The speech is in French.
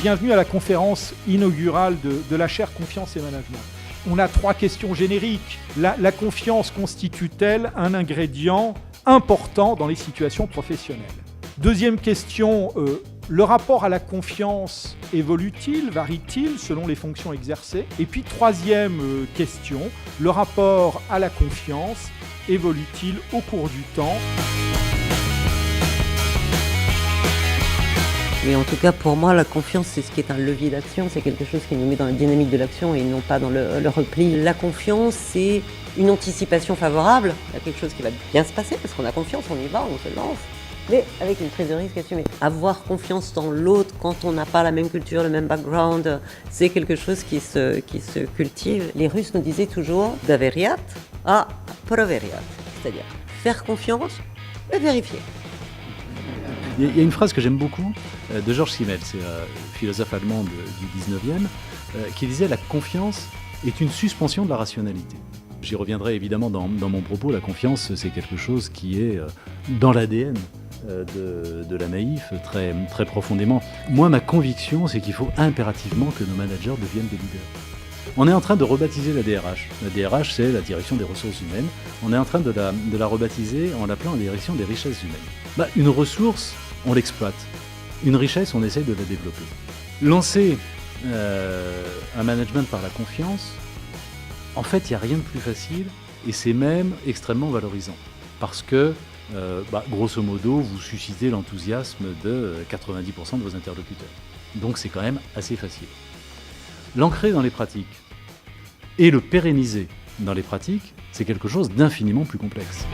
bienvenue à la conférence inaugurale de la chaire Confiance et Management. On a 3 questions génériques. La confiance constitue-t-elle un ingrédient important dans les situations professionnelles? Deuxième question, le rapport à la confiance évolue-t-il, varie-t-il selon les fonctions exercées? Et puis troisième question, le rapport à la confiance évolue-t-il au cours du temps? Mais en tout cas, pour moi, la confiance, c'est ce qui est un levier d'action. C'est quelque chose qui nous met dans la dynamique de l'action et non pas dans le repli. La confiance, c'est une anticipation favorable. Il y a quelque chose qui va bien se passer parce qu'on a confiance, on y va, on se lance. Mais avec une prise de risque assumée. Avoir confiance dans l'autre quand on n'a pas la même culture, le même background, c'est quelque chose qui se cultive. Les Russes nous disaient toujours « daveriat à proveriat », c'est-à-dire faire confiance et vérifier. Il y a une phrase que j'aime beaucoup de Georges Simmel, c'est un philosophe allemand du 19e, qui disait « La confiance est une suspension de la rationalité ». J'y reviendrai évidemment dans mon propos. La confiance, c'est quelque chose qui est dans l'ADN de la Naïf très, très profondément. Moi, ma conviction, c'est qu'il faut impérativement que nos managers deviennent des leaders. On est en train de rebaptiser la DRH. La DRH, c'est la direction des ressources humaines. On est en train de la rebaptiser en l'appelant la direction des richesses humaines. Une ressource, on l'exploite. Une richesse, on essaye de la développer. Lancer un management par la confiance, en fait, il n'y a rien de plus facile et c'est même extrêmement valorisant. Parce que, grosso modo, vous suscitez l'enthousiasme de 90% de vos interlocuteurs. Donc c'est quand même assez facile. L'ancrer dans les pratiques et le pérenniser dans les pratiques, c'est quelque chose d'infiniment plus complexe.